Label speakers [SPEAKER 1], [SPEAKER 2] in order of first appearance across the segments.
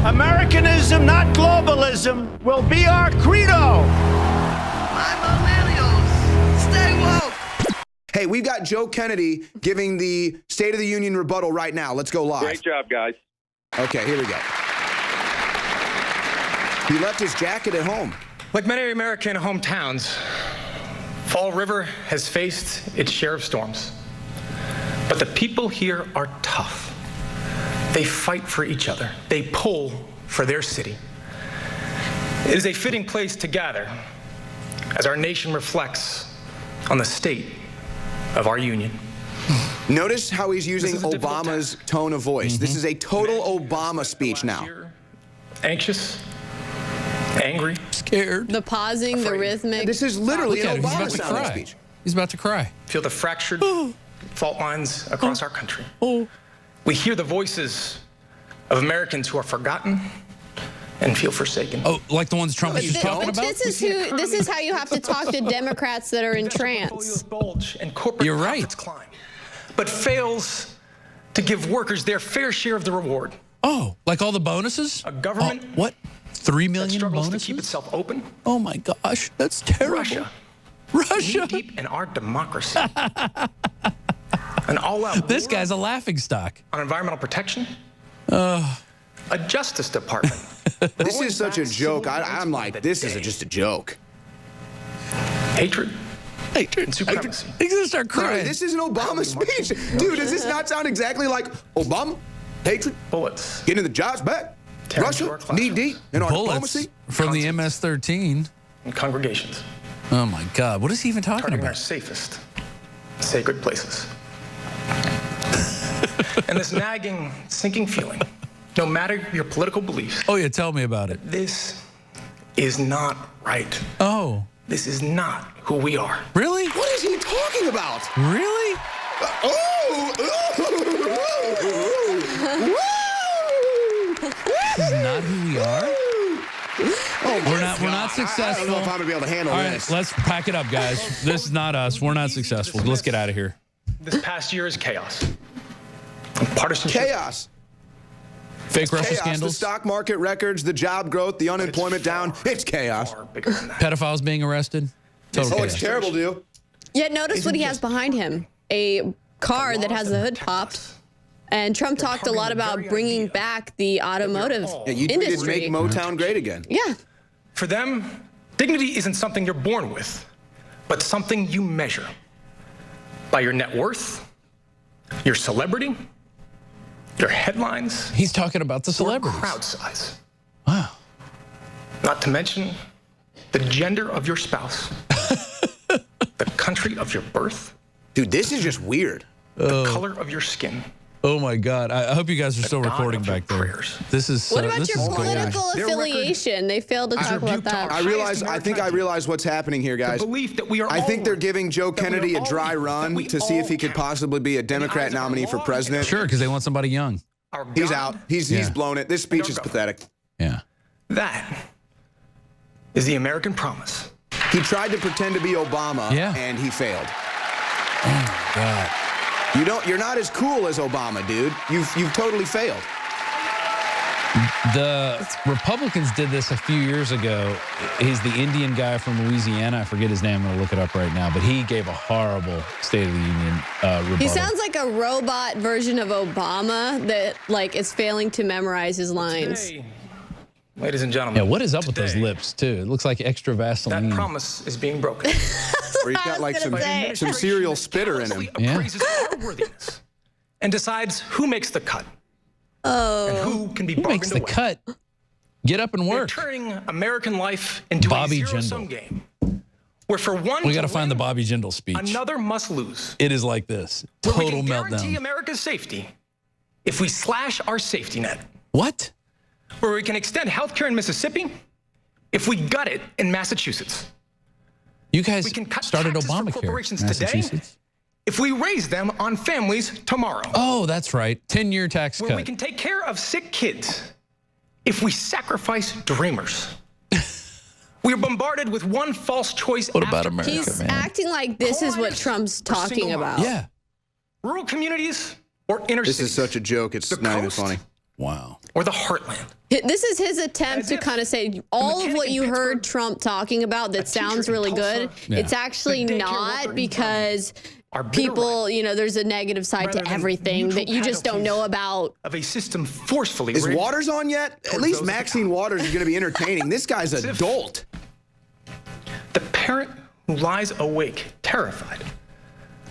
[SPEAKER 1] Americanism, not globalism, will be our credo.
[SPEAKER 2] My millennials, stay woke.
[SPEAKER 3] Hey, we've got Joe Kennedy giving the State of the Union rebuttal right now. Let's go live.
[SPEAKER 4] Great job, guys.
[SPEAKER 3] Okay, here we go. He left his jacket at home.
[SPEAKER 5] Like many American hometowns, Fall River has faced its share of storms. But the people here are tough. They fight for each other. They pull for their city. It is a fitting place to gather as our nation reflects on the state of our union.
[SPEAKER 3] Notice how he's using Obama's tone of voice. This is a total Obama speech now.
[SPEAKER 5] Anxious, angry,
[SPEAKER 6] scared.
[SPEAKER 7] The pausing, the rhythmic.
[SPEAKER 3] This is literally an
[SPEAKER 6] He's about
[SPEAKER 3] Obama
[SPEAKER 6] to
[SPEAKER 3] sounding
[SPEAKER 6] cry.
[SPEAKER 3] speech.
[SPEAKER 6] He's about to cry.
[SPEAKER 5] feel the fractured fault lines across our country. We hear the voices of Americans who are forgotten and feel forsaken.
[SPEAKER 6] Oh, like the ones Trump was just talking about?
[SPEAKER 7] This is how you have to talk to Democrats that are in trance.
[SPEAKER 5] Bulge and corporate
[SPEAKER 6] You're right.
[SPEAKER 5] profits climb, but fails to give workers their fair share of the reward.
[SPEAKER 6] Oh, like all the bonuses?
[SPEAKER 5] A government
[SPEAKER 6] what? 3
[SPEAKER 5] that
[SPEAKER 6] million
[SPEAKER 5] struggles
[SPEAKER 6] bonuses?
[SPEAKER 5] to keep itself open.
[SPEAKER 6] Oh my gosh, that's terrible.
[SPEAKER 5] Russia. Knee deep in our democracy. An all-out
[SPEAKER 6] This guy's a laughingstock.
[SPEAKER 5] on environmental protection. A Justice Department.
[SPEAKER 3] This is such a joke. I'm like, this is just a joke.
[SPEAKER 5] Hatred. And supremacy.
[SPEAKER 6] He's gonna start
[SPEAKER 3] Literally,
[SPEAKER 6] crying.
[SPEAKER 3] this is an Obama speech. Dude, does this not sound exactly like Obama? Hatred,
[SPEAKER 5] Bullets.
[SPEAKER 3] getting the jobs back,
[SPEAKER 5] Tearing into our
[SPEAKER 3] Russia,
[SPEAKER 5] classrooms.
[SPEAKER 3] knee deep in our
[SPEAKER 6] Bullets
[SPEAKER 3] diplomacy.
[SPEAKER 6] from the MS-13.
[SPEAKER 5] And congregations.
[SPEAKER 6] Oh my God, what is he even talking
[SPEAKER 5] Turning our
[SPEAKER 6] about?
[SPEAKER 5] safest, sacred places. And this nagging, sinking feeling, no matter your political beliefs,
[SPEAKER 6] Oh yeah, tell me about it.
[SPEAKER 5] this is not right.
[SPEAKER 6] Oh,
[SPEAKER 5] This is not who we are.
[SPEAKER 6] really?
[SPEAKER 3] What is he talking about?
[SPEAKER 6] Really? This is not who we are? We're not successful.
[SPEAKER 3] I don't know if I'm gonna be able to handle
[SPEAKER 6] All right,
[SPEAKER 3] this.
[SPEAKER 6] let's pack it up, guys. This is not us. We're not successful. Let's get out of here.
[SPEAKER 5] This past year is chaos. And partisanship.
[SPEAKER 3] Chaos.
[SPEAKER 6] Fake Russia
[SPEAKER 3] Chaos. The
[SPEAKER 6] scandals,
[SPEAKER 3] stock market records, the job growth, the unemployment down. It's chaos.
[SPEAKER 5] Far bigger than that.
[SPEAKER 6] pedophiles being arrested. Total
[SPEAKER 3] Oh,
[SPEAKER 6] chaos.
[SPEAKER 3] it's terrible, dude.
[SPEAKER 7] Yet notice what he has behind him. A car that has the hood popped. And Trump talked a lot about bringing back the automotive
[SPEAKER 3] Yeah, you tweeted
[SPEAKER 7] industry.
[SPEAKER 3] make Motown great again.
[SPEAKER 7] Yeah.
[SPEAKER 5] For them, dignity isn't something you're born with, but something you measure by your net worth, your celebrity, your headlines,
[SPEAKER 6] He's talking about the
[SPEAKER 5] or
[SPEAKER 6] celebrities.
[SPEAKER 5] crowd size.
[SPEAKER 6] Wow.
[SPEAKER 5] Not to mention the gender of your spouse, the country of your birth,
[SPEAKER 3] Dude, this is just weird.
[SPEAKER 5] the color of your skin.
[SPEAKER 6] Oh my God. I hope you guys are still
[SPEAKER 5] God
[SPEAKER 6] recording
[SPEAKER 5] of your
[SPEAKER 6] back there.
[SPEAKER 5] prayers.
[SPEAKER 6] This is
[SPEAKER 7] What about
[SPEAKER 6] this
[SPEAKER 7] your
[SPEAKER 6] is gold.
[SPEAKER 7] political
[SPEAKER 5] Their record
[SPEAKER 7] affiliation? They failed to talk about
[SPEAKER 5] rebuked
[SPEAKER 7] that.
[SPEAKER 5] our
[SPEAKER 3] I realize what's happening here, guys.
[SPEAKER 5] The belief that we are
[SPEAKER 3] I think
[SPEAKER 5] all
[SPEAKER 3] they're
[SPEAKER 5] one,
[SPEAKER 3] giving Joe
[SPEAKER 5] that we are
[SPEAKER 3] Kennedy a
[SPEAKER 5] all
[SPEAKER 3] dry
[SPEAKER 5] equal, that
[SPEAKER 3] run
[SPEAKER 5] we
[SPEAKER 3] to see if
[SPEAKER 5] all
[SPEAKER 3] he could
[SPEAKER 5] count.
[SPEAKER 3] possibly be a Democrat
[SPEAKER 5] eyes of our
[SPEAKER 3] nominee for
[SPEAKER 5] law
[SPEAKER 3] president.
[SPEAKER 6] Sure, because they want somebody young.
[SPEAKER 5] Our
[SPEAKER 3] He's
[SPEAKER 5] God,
[SPEAKER 3] out. He's
[SPEAKER 6] Yeah.
[SPEAKER 3] blown it. This speech is
[SPEAKER 5] government.
[SPEAKER 3] pathetic.
[SPEAKER 6] Yeah.
[SPEAKER 5] That is the American promise.
[SPEAKER 3] He tried to pretend to be Obama,
[SPEAKER 6] Yeah.
[SPEAKER 3] and he failed.
[SPEAKER 6] Oh my God.
[SPEAKER 3] You're not as cool as Obama, dude. You've totally failed.
[SPEAKER 6] The Republicans did this a few years ago. He's the Indian guy from Louisiana. I forget his name. I'm going to look it up right now. But he gave a horrible State of the Union rebuttal.
[SPEAKER 7] He sounds like a robot version of Obama that like is failing to memorize his lines.
[SPEAKER 5] Today, ladies and gentlemen.
[SPEAKER 6] Yeah, what is up with those
[SPEAKER 5] today,
[SPEAKER 6] lips, too? It looks like extra Vaseline.
[SPEAKER 5] That promise is being broken.
[SPEAKER 3] Or he's got like some serial spitter in him.
[SPEAKER 5] Callously appraises our worthiness and decides who makes the cut and who can be
[SPEAKER 6] Who makes
[SPEAKER 5] bargained
[SPEAKER 6] the
[SPEAKER 5] away.
[SPEAKER 6] cut? Get up and
[SPEAKER 5] They're
[SPEAKER 6] work.
[SPEAKER 5] turning American life into
[SPEAKER 6] Bobby
[SPEAKER 5] a zero-sum
[SPEAKER 6] Jindal.
[SPEAKER 5] game, where for one
[SPEAKER 6] We got to
[SPEAKER 5] to
[SPEAKER 6] find the
[SPEAKER 5] win,
[SPEAKER 6] Bobby Jindal speech.
[SPEAKER 5] another must lose.
[SPEAKER 6] It is like this.
[SPEAKER 5] Where we
[SPEAKER 6] Total
[SPEAKER 5] can guarantee
[SPEAKER 6] meltdown.
[SPEAKER 5] America's safety if we slash our safety net.
[SPEAKER 6] What?
[SPEAKER 5] Where we can extend health care in Mississippi if we gut it in Massachusetts.
[SPEAKER 6] You guys
[SPEAKER 5] We can cut
[SPEAKER 6] started
[SPEAKER 5] taxes for
[SPEAKER 6] Obamacare,
[SPEAKER 5] corporations today
[SPEAKER 6] Massachusetts.
[SPEAKER 5] if we raise them on families tomorrow.
[SPEAKER 6] Oh, that's right. 10-year tax
[SPEAKER 5] Where we
[SPEAKER 6] cut.
[SPEAKER 5] can take care of sick kids if we sacrifice dreamers. We are bombarded with one false choice
[SPEAKER 6] What about
[SPEAKER 5] after
[SPEAKER 6] America,
[SPEAKER 7] He's
[SPEAKER 6] man?
[SPEAKER 7] acting like this is what Trump's talking about.
[SPEAKER 6] Yeah.
[SPEAKER 5] rural communities or inner
[SPEAKER 3] This
[SPEAKER 5] cities.
[SPEAKER 3] is such a joke. It's
[SPEAKER 5] The
[SPEAKER 3] not even
[SPEAKER 5] coast
[SPEAKER 3] funny.
[SPEAKER 6] Wow.
[SPEAKER 5] or the heartland.
[SPEAKER 7] This is his attempt
[SPEAKER 5] As
[SPEAKER 7] to
[SPEAKER 5] if
[SPEAKER 7] kind of say all of
[SPEAKER 5] mechanic
[SPEAKER 7] what
[SPEAKER 5] in
[SPEAKER 7] you heard
[SPEAKER 5] Pittsburgh,
[SPEAKER 7] Trump talking about that
[SPEAKER 5] teacher
[SPEAKER 7] sounds
[SPEAKER 5] in
[SPEAKER 7] really
[SPEAKER 5] Tulsa,
[SPEAKER 7] good.
[SPEAKER 6] Yeah.
[SPEAKER 7] It's actually
[SPEAKER 5] the daycare worker
[SPEAKER 7] not
[SPEAKER 5] in
[SPEAKER 7] because
[SPEAKER 5] are bitter
[SPEAKER 7] people, you know, there's a negative side
[SPEAKER 5] rather
[SPEAKER 7] to
[SPEAKER 5] than
[SPEAKER 7] everything that you just don't know about.
[SPEAKER 5] of a system forcefully
[SPEAKER 3] Is
[SPEAKER 5] rigged
[SPEAKER 3] Waters on yet? At
[SPEAKER 5] towards
[SPEAKER 3] least
[SPEAKER 5] those at the
[SPEAKER 3] Maxine
[SPEAKER 5] top.
[SPEAKER 3] Waters is going to be entertaining. This guy's a
[SPEAKER 5] if-
[SPEAKER 3] dolt.
[SPEAKER 5] The parent who lies awake, terrified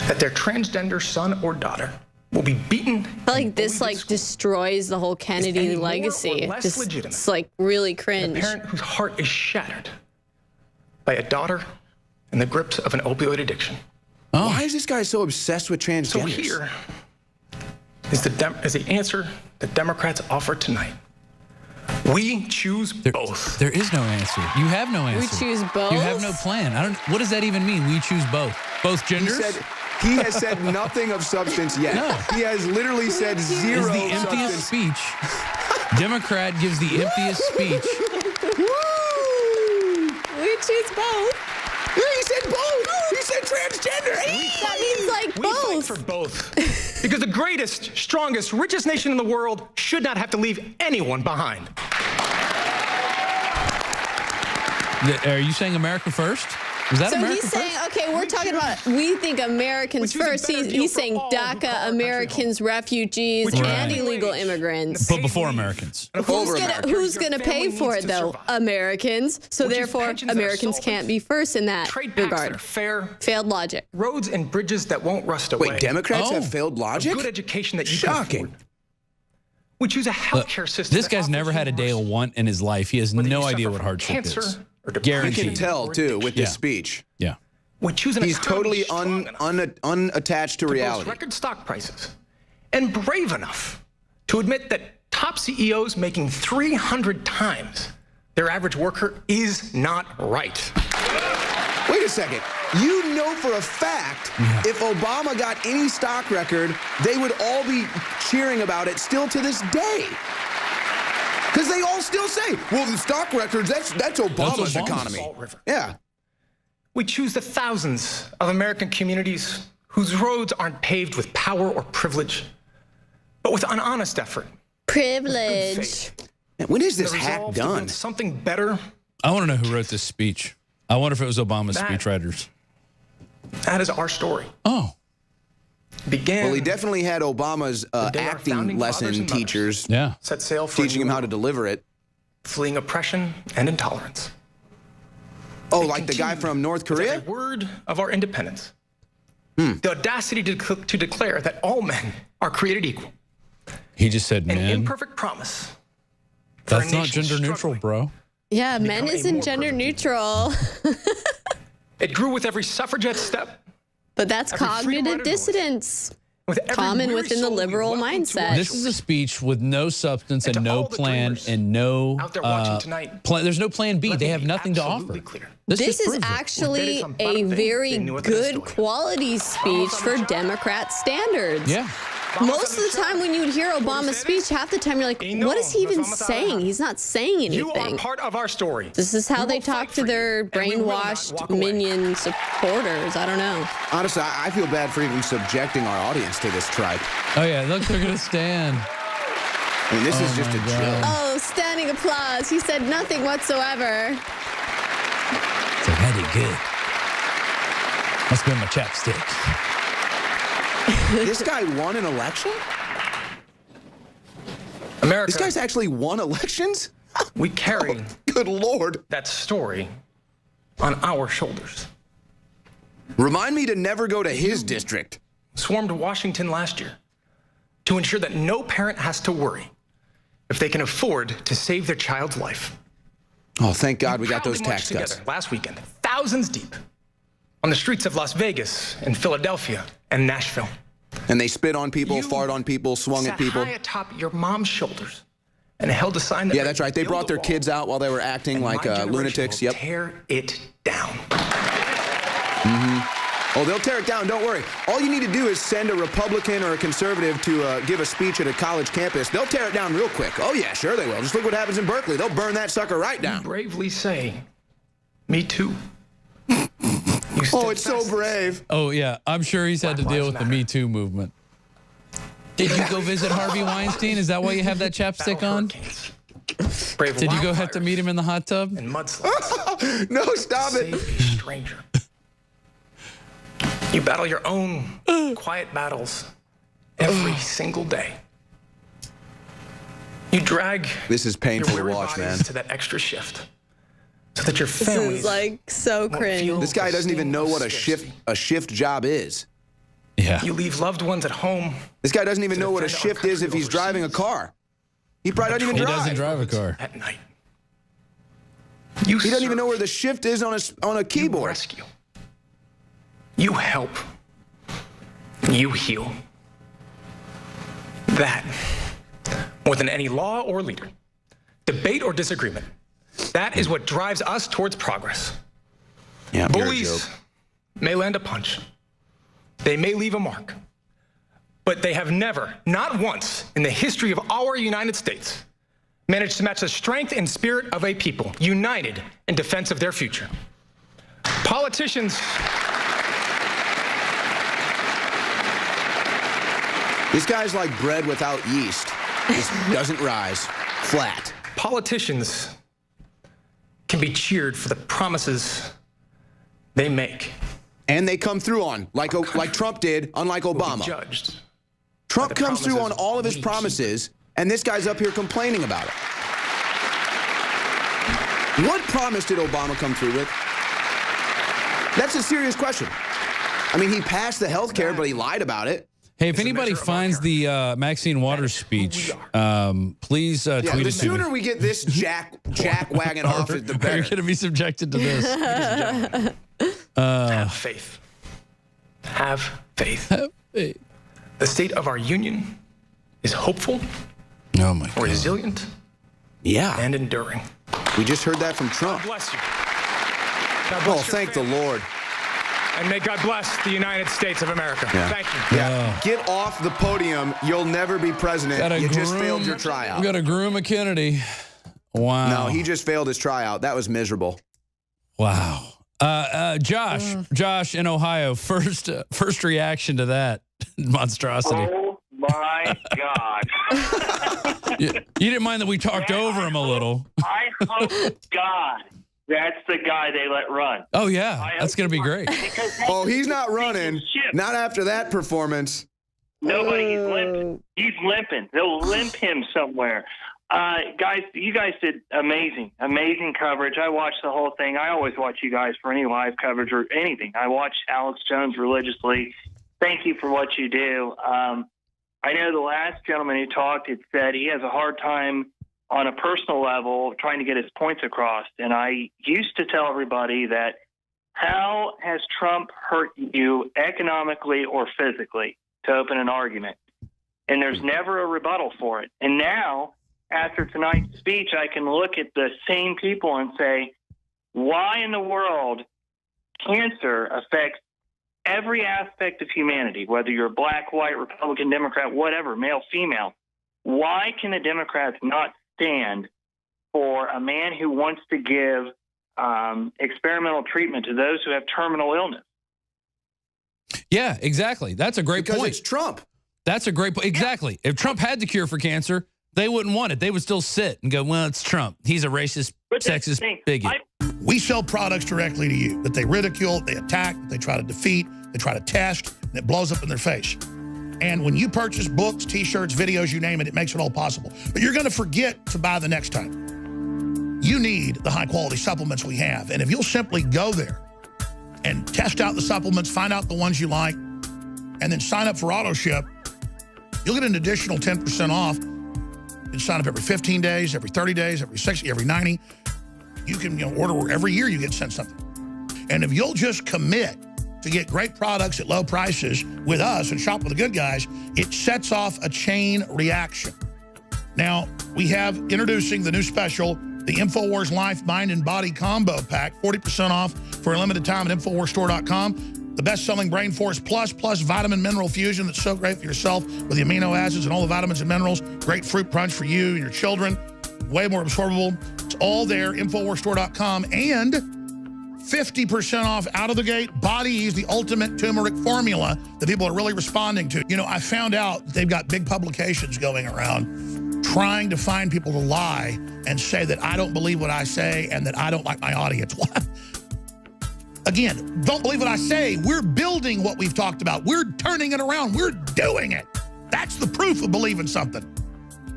[SPEAKER 5] that their transgender son or daughter will be beaten.
[SPEAKER 7] I feel like this like destroys the whole Kennedy
[SPEAKER 5] any more or
[SPEAKER 7] legacy.
[SPEAKER 5] less
[SPEAKER 7] Just,
[SPEAKER 5] legitimate.
[SPEAKER 7] it's like really cringe.
[SPEAKER 5] A parent whose heart is shattered by a daughter in the grips of an opioid addiction.
[SPEAKER 3] Why is this guy so obsessed with
[SPEAKER 5] So
[SPEAKER 3] transgenders?
[SPEAKER 5] here is the answer that Democrats offer tonight. We choose both.
[SPEAKER 6] There is no answer. You have no answer.
[SPEAKER 7] choose both?
[SPEAKER 6] You have no plan. I don't. What does that even mean? We choose both. Both
[SPEAKER 3] He
[SPEAKER 6] genders.
[SPEAKER 3] he has said nothing of substance yet.
[SPEAKER 6] No.
[SPEAKER 3] He has literally said
[SPEAKER 6] is
[SPEAKER 3] zero
[SPEAKER 6] the emptiest
[SPEAKER 3] substance.
[SPEAKER 6] speech. Democrat gives the emptiest speech.
[SPEAKER 7] We choose both.
[SPEAKER 3] Yeah, he said both. He said transgender.
[SPEAKER 7] That means like
[SPEAKER 5] We fight
[SPEAKER 7] both.
[SPEAKER 5] for both. Because the greatest, strongest, richest nation in the world should not have to leave anyone behind.
[SPEAKER 6] Are you saying America first? Is that
[SPEAKER 7] So
[SPEAKER 6] America
[SPEAKER 7] he's
[SPEAKER 6] first?
[SPEAKER 7] saying, okay, we're talking about, we think Americans
[SPEAKER 5] We choose a
[SPEAKER 7] first.
[SPEAKER 5] better
[SPEAKER 7] He's
[SPEAKER 5] deal for
[SPEAKER 7] saying
[SPEAKER 5] all who call our
[SPEAKER 7] DACA,
[SPEAKER 5] country
[SPEAKER 7] Americans, refugees,
[SPEAKER 5] Which
[SPEAKER 7] and
[SPEAKER 5] is
[SPEAKER 7] illegal
[SPEAKER 5] wage.
[SPEAKER 7] immigrants.
[SPEAKER 6] But before Americans.
[SPEAKER 3] Over America.
[SPEAKER 7] Who's
[SPEAKER 5] Your
[SPEAKER 7] gonna
[SPEAKER 5] family
[SPEAKER 7] pay for
[SPEAKER 5] needs
[SPEAKER 7] it
[SPEAKER 5] to
[SPEAKER 7] though?
[SPEAKER 5] survive.
[SPEAKER 7] Americans. So
[SPEAKER 5] Which is
[SPEAKER 7] therefore,
[SPEAKER 5] pensions that are
[SPEAKER 7] Americans
[SPEAKER 5] solvent,
[SPEAKER 7] can't be first in that
[SPEAKER 5] Trade pacts that
[SPEAKER 7] regard.
[SPEAKER 5] are fair,
[SPEAKER 7] Failed logic.
[SPEAKER 5] roads and bridges that won't rust away.
[SPEAKER 3] Wait, Democrats
[SPEAKER 6] Oh.
[SPEAKER 3] have failed
[SPEAKER 5] a
[SPEAKER 3] logic?
[SPEAKER 5] good education that you
[SPEAKER 3] Shocking.
[SPEAKER 5] can afford. We choose a healthcare system.
[SPEAKER 6] This
[SPEAKER 5] that
[SPEAKER 6] guy's
[SPEAKER 5] offers
[SPEAKER 6] never had a day of
[SPEAKER 5] universal-
[SPEAKER 6] want in his life. He has
[SPEAKER 5] whether
[SPEAKER 6] no
[SPEAKER 5] you
[SPEAKER 6] idea
[SPEAKER 5] suffer
[SPEAKER 6] what
[SPEAKER 5] from
[SPEAKER 6] hardship
[SPEAKER 5] cancer
[SPEAKER 6] is.
[SPEAKER 5] or depression.
[SPEAKER 3] You can
[SPEAKER 6] Guaranteed.
[SPEAKER 3] tell, too, with this
[SPEAKER 6] Yeah.
[SPEAKER 3] speech.
[SPEAKER 6] Yeah.
[SPEAKER 5] We choose an
[SPEAKER 3] He's
[SPEAKER 5] economy
[SPEAKER 3] totally
[SPEAKER 5] strong enough
[SPEAKER 3] unattached to
[SPEAKER 5] to boast
[SPEAKER 3] reality.
[SPEAKER 5] record stock prices, and brave enough to admit that top CEOs making 300 times their average worker is not right.
[SPEAKER 3] Wait a second. You know for a fact if Obama got any stock record, they would all be cheering about it still to this day. Because they all still say, well, the stock records, that's Obama's
[SPEAKER 6] Obama's.
[SPEAKER 3] economy.
[SPEAKER 5] Salt River.
[SPEAKER 3] Yeah.
[SPEAKER 5] We choose the thousands of American communities whose roads aren't paved with power or privilege, but with an honest effort.
[SPEAKER 7] Privilege.
[SPEAKER 5] faith.
[SPEAKER 3] Man, when is
[SPEAKER 5] The
[SPEAKER 3] this hack
[SPEAKER 5] resolve to
[SPEAKER 3] done?
[SPEAKER 5] build something better.
[SPEAKER 6] I want to know who wrote this speech. I wonder if it was Obama's
[SPEAKER 5] That-
[SPEAKER 6] speechwriters.
[SPEAKER 5] That is our story.
[SPEAKER 6] Oh.
[SPEAKER 5] Began.
[SPEAKER 3] Well, he definitely had Obama's
[SPEAKER 5] day our
[SPEAKER 3] acting
[SPEAKER 5] founding fathers
[SPEAKER 3] lesson
[SPEAKER 5] and mothers
[SPEAKER 3] teachers
[SPEAKER 6] Yeah.
[SPEAKER 5] set sail for
[SPEAKER 3] teaching
[SPEAKER 5] a
[SPEAKER 3] him
[SPEAKER 5] new
[SPEAKER 3] how to
[SPEAKER 5] world,
[SPEAKER 3] deliver it.
[SPEAKER 5] fleeing oppression and intolerance.
[SPEAKER 3] Oh,
[SPEAKER 5] They
[SPEAKER 3] like the guy
[SPEAKER 5] continued
[SPEAKER 3] from North
[SPEAKER 5] with every
[SPEAKER 3] Korea?
[SPEAKER 5] word of our independence. The audacity to declare that all men are created equal.
[SPEAKER 6] He just said,
[SPEAKER 5] An
[SPEAKER 6] man,
[SPEAKER 5] imperfect promise. for a
[SPEAKER 6] that's not
[SPEAKER 5] nation
[SPEAKER 6] gender neutral,
[SPEAKER 5] struggling.
[SPEAKER 6] bro.
[SPEAKER 7] Yeah, men
[SPEAKER 5] become a
[SPEAKER 7] isn't
[SPEAKER 5] more
[SPEAKER 7] gender
[SPEAKER 5] perfect
[SPEAKER 7] neutral.
[SPEAKER 5] It grew with every suffragette step,
[SPEAKER 7] But that's
[SPEAKER 5] Every freedom
[SPEAKER 7] cognitive
[SPEAKER 5] rider voice.
[SPEAKER 7] dissidence.
[SPEAKER 5] with every
[SPEAKER 7] Common
[SPEAKER 5] weary
[SPEAKER 7] within the
[SPEAKER 5] soul we
[SPEAKER 7] liberal
[SPEAKER 5] welcomed to our
[SPEAKER 7] mindset.
[SPEAKER 6] This is a speech with no substance
[SPEAKER 5] And
[SPEAKER 6] and
[SPEAKER 5] to
[SPEAKER 6] no
[SPEAKER 5] all the
[SPEAKER 6] plan
[SPEAKER 5] dreamers
[SPEAKER 6] and no
[SPEAKER 5] out there watching tonight,
[SPEAKER 6] there's no plan B.
[SPEAKER 5] let
[SPEAKER 6] They
[SPEAKER 5] me
[SPEAKER 6] have
[SPEAKER 5] be
[SPEAKER 6] nothing to
[SPEAKER 5] absolutely
[SPEAKER 6] offer.
[SPEAKER 5] clear.
[SPEAKER 7] This
[SPEAKER 6] just
[SPEAKER 7] is
[SPEAKER 6] proves it.
[SPEAKER 7] actually
[SPEAKER 5] Ustedes
[SPEAKER 7] a
[SPEAKER 5] son parte
[SPEAKER 7] very
[SPEAKER 5] de nuestra
[SPEAKER 7] good
[SPEAKER 5] historia.
[SPEAKER 7] quality speech for Democrat standards.
[SPEAKER 6] Yeah.
[SPEAKER 7] Most of the time when you would hear Obama's speech, half the time you're like,
[SPEAKER 5] Y no,
[SPEAKER 7] what is he even
[SPEAKER 5] nos vamos a
[SPEAKER 7] saying?
[SPEAKER 5] dejar.
[SPEAKER 7] He's not saying
[SPEAKER 5] You are
[SPEAKER 7] anything.
[SPEAKER 5] part of our story.
[SPEAKER 7] This is how
[SPEAKER 5] We
[SPEAKER 7] they
[SPEAKER 5] will
[SPEAKER 7] talk
[SPEAKER 5] fight
[SPEAKER 7] to
[SPEAKER 5] for
[SPEAKER 7] their
[SPEAKER 5] you, and we will not
[SPEAKER 7] brainwashed
[SPEAKER 5] walk away.
[SPEAKER 7] minion supporters. I don't know.
[SPEAKER 3] Honestly, I feel bad for even subjecting our audience to this tribe.
[SPEAKER 6] Oh yeah, look, they're gonna stand.
[SPEAKER 3] I mean, this is just a
[SPEAKER 6] my God.
[SPEAKER 3] joke.
[SPEAKER 7] Oh, standing applause. He said nothing whatsoever.
[SPEAKER 6] It's like, I did good. Must be my chapstick.
[SPEAKER 3] This guy won an election?
[SPEAKER 5] America,
[SPEAKER 3] This guy's actually won elections?
[SPEAKER 5] we carry
[SPEAKER 3] Good Lord.
[SPEAKER 5] that story on our shoulders.
[SPEAKER 3] Remind me to never go to his district.
[SPEAKER 5] Swarmed Washington last year to ensure that no parent has to worry if they can afford to save their child's life.
[SPEAKER 3] Oh, thank God we got
[SPEAKER 5] Proudly
[SPEAKER 3] those tax
[SPEAKER 5] marched
[SPEAKER 3] cuts.
[SPEAKER 5] together last weekend, thousands deep, on the streets of Las Vegas and Philadelphia and Nashville.
[SPEAKER 3] And they spit on people,
[SPEAKER 5] You
[SPEAKER 3] fart on people, swung at
[SPEAKER 5] Sat
[SPEAKER 3] people.
[SPEAKER 5] high atop your mom's shoulders and held a sign that
[SPEAKER 3] Yeah, that's right. They brought their kids out while they were acting like lunatics. Yep.
[SPEAKER 5] Tear it down.
[SPEAKER 3] Oh, they'll tear it down. Don't worry. All you need to do is send a Republican or a conservative to give a speech at a college campus. They'll tear it down real quick. Oh, yeah, sure they will. Just look what happens in Berkeley. They'll burn that sucker right down.
[SPEAKER 5] Bravely say, me too.
[SPEAKER 3] Oh, it's so brave.
[SPEAKER 6] Oh yeah, I'm sure he's had to
[SPEAKER 5] Black
[SPEAKER 6] deal
[SPEAKER 5] Lives
[SPEAKER 6] with the
[SPEAKER 5] Matter.
[SPEAKER 6] Me Too movement. Did you go visit Harvey Weinstein? Is that why you have that chapstick on? Did you go have to meet him in the hot tub?
[SPEAKER 5] And mudslides.
[SPEAKER 3] No, stop it.
[SPEAKER 5] Save a stranger. You battle your own quiet battles every single day. You drag
[SPEAKER 3] This is painful
[SPEAKER 5] your
[SPEAKER 3] to
[SPEAKER 5] weary
[SPEAKER 3] watch,
[SPEAKER 5] bodies
[SPEAKER 3] man.
[SPEAKER 5] to that extra shift so that your
[SPEAKER 7] This
[SPEAKER 5] families
[SPEAKER 7] is like so
[SPEAKER 5] won't
[SPEAKER 7] cringe.
[SPEAKER 5] feel
[SPEAKER 3] This guy
[SPEAKER 5] the
[SPEAKER 3] doesn't even
[SPEAKER 5] sting
[SPEAKER 3] know
[SPEAKER 5] of
[SPEAKER 3] what
[SPEAKER 5] scarcity.
[SPEAKER 3] a shift job is.
[SPEAKER 6] Yeah.
[SPEAKER 5] You leave loved ones at home.
[SPEAKER 3] This guy doesn't even
[SPEAKER 5] To
[SPEAKER 3] know what a
[SPEAKER 5] defend our
[SPEAKER 3] shift is if
[SPEAKER 5] country
[SPEAKER 3] he's driving a
[SPEAKER 5] overseas.
[SPEAKER 3] car. He probably doesn't even
[SPEAKER 6] He
[SPEAKER 3] drive.
[SPEAKER 6] doesn't drive a car.
[SPEAKER 5] At night.
[SPEAKER 3] He doesn't even know where the shift is on a
[SPEAKER 5] You
[SPEAKER 3] keyboard.
[SPEAKER 5] rescue. You help. You heal. That, more than any law or leader, debate or disagreement, that is what drives us towards progress.
[SPEAKER 3] Yeah,
[SPEAKER 5] Bullies may land a punch. They may leave a mark. But they have never, not once in the history of our United States, managed to match the strength and spirit of a people united in defense of their future. Politicians.
[SPEAKER 3] This guy's like bread without yeast. Just doesn't rise. Flat.
[SPEAKER 5] Politicians can be cheered for the promises they make.
[SPEAKER 3] And they come through on, like Trump did, unlike
[SPEAKER 5] Will be
[SPEAKER 3] Obama.
[SPEAKER 5] judged.
[SPEAKER 3] Trump
[SPEAKER 5] the
[SPEAKER 3] comes through on
[SPEAKER 5] promises
[SPEAKER 3] all of his
[SPEAKER 5] we
[SPEAKER 3] promises, and this guy's up here complaining about it. What promise did Obama come through with? That's a serious question. I mean, he passed the health care, but he lied about it.
[SPEAKER 6] Hey, if
[SPEAKER 5] It's a
[SPEAKER 6] anybody
[SPEAKER 5] measure of
[SPEAKER 6] finds
[SPEAKER 5] our
[SPEAKER 6] the Maxine Waters
[SPEAKER 5] That is who
[SPEAKER 6] speech,
[SPEAKER 5] we
[SPEAKER 6] please
[SPEAKER 3] Yeah,
[SPEAKER 6] tweet
[SPEAKER 3] the
[SPEAKER 6] it to
[SPEAKER 3] sooner
[SPEAKER 6] me.
[SPEAKER 3] we get this jack wagon off, the
[SPEAKER 6] You're
[SPEAKER 3] better.
[SPEAKER 6] going to be subjected to this.
[SPEAKER 5] Have faith. Have faith.
[SPEAKER 6] Hey.
[SPEAKER 5] The state of our union is hopeful,
[SPEAKER 6] Oh, my God.
[SPEAKER 5] resilient,
[SPEAKER 3] Yeah,
[SPEAKER 5] and enduring.
[SPEAKER 3] we just heard that from Trump.
[SPEAKER 5] Bless you. God
[SPEAKER 3] Oh,
[SPEAKER 5] bless your
[SPEAKER 3] thank the
[SPEAKER 5] family.
[SPEAKER 3] Lord.
[SPEAKER 5] And may God bless the United States of America.
[SPEAKER 3] Yeah.
[SPEAKER 5] Thank you.
[SPEAKER 3] Yeah, get off the podium. You'll never be president.
[SPEAKER 6] Gotta
[SPEAKER 3] You just
[SPEAKER 6] groom-
[SPEAKER 3] failed your tryout.
[SPEAKER 6] We got to groom a Kennedy. Wow.
[SPEAKER 3] No, he just failed his tryout. That was miserable.
[SPEAKER 6] Wow. Josh in Ohio, first reaction to that monstrosity.
[SPEAKER 4] Oh my God.
[SPEAKER 6] You didn't mind that we talked over him a little.
[SPEAKER 4] I hope to God that's the guy they let run.
[SPEAKER 6] Oh, yeah. That's going to be great.
[SPEAKER 4] Because
[SPEAKER 3] Oh, he's not running.
[SPEAKER 4] Shit.
[SPEAKER 3] Not after that performance.
[SPEAKER 4] Nobody, he's limping. He's limping. They'll limp him somewhere. Guys, you guys did amazing coverage. I watched the whole thing. I always watch you guys for any live coverage or anything. I watch Alex Jones religiously. Thank you for what you do. I know the last gentleman who talked had said he has a hard time on a personal level trying to get his points across. And I used to tell everybody that how has Trump hurt you economically or physically to open an argument? And there's never a rebuttal for it. And now, after tonight's speech, I can look at the same people and say, why in the world cancer affects every aspect of humanity, whether you're black, white, Republican, Democrat, whatever, male, female? Why can the Democrats not stand for a man who wants to give experimental treatment to those who have terminal illness?
[SPEAKER 6] Yeah, exactly. That's a great
[SPEAKER 3] Because
[SPEAKER 6] point.
[SPEAKER 3] it's Trump.
[SPEAKER 6] That's a great point. Exactly. If Trump had the cure for cancer, they wouldn't want it. They would still sit and go, well, it's Trump. He's a racist,
[SPEAKER 4] But that's the
[SPEAKER 6] sexist
[SPEAKER 4] thing.
[SPEAKER 6] bigot.
[SPEAKER 8] We sell products directly to you that they ridicule, they attack, they try to defeat, they try to test, and it blows up in their face. And when you purchase books, T-shirts, videos, you name it, it makes it all possible. But you're going to forget to buy the next time. You need the high-quality supplements we have. And if you'll simply go there and test out the supplements, find out the ones you like, and then sign up for AutoShip, you'll get an additional 10% off. You can sign up every 15 days, every 30 days, every 60, every 90. You can order every year you get sent something. And if you'll just commit to get great products at low prices with us and shop with the good guys, it sets off a chain reaction. Now, we have introducing the new special, the InfoWars Life, Mind, and Body Combo Pack, 40% off for a limited time at InfoWarsStore.com. The best-selling Brain Force plus Vitamin Mineral Fusion that's so great for yourself with the amino acids and all the vitamins and minerals. Great fruit punch for you and your children. Way more absorbable. It's all there, InfoWarsStore.com. And 50% off out of the gate. Body Ease, the ultimate turmeric formula that people are really responding to. You know, I found out they've got big publications going around trying to find people to lie and say that I don't believe what I say and that I don't like my audience. What? Again, don't believe what I say. We're building what we've talked about. We're turning it around. We're doing it. That's the proof of believing something.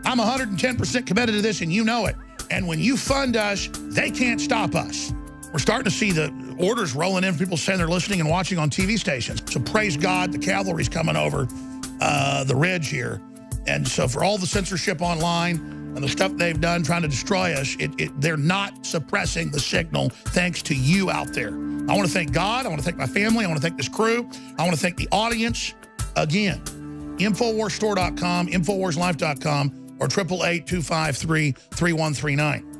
[SPEAKER 8] I'm 110% committed to this, and you know it. And when you fund us, they can't stop us. We're starting to see the orders rolling in, people saying they're listening and watching on TV stations. So praise God, the cavalry's coming over the ridge here. And so for all the censorship online and the stuff they've done trying to destroy us, they're not suppressing the signal thanks to you out there. I want to thank God. I want to thank my family. I want to thank this crew. I want to thank the audience. Again, InfoWarsStore.com, InfoWarsLife.com, or 888-253-3139.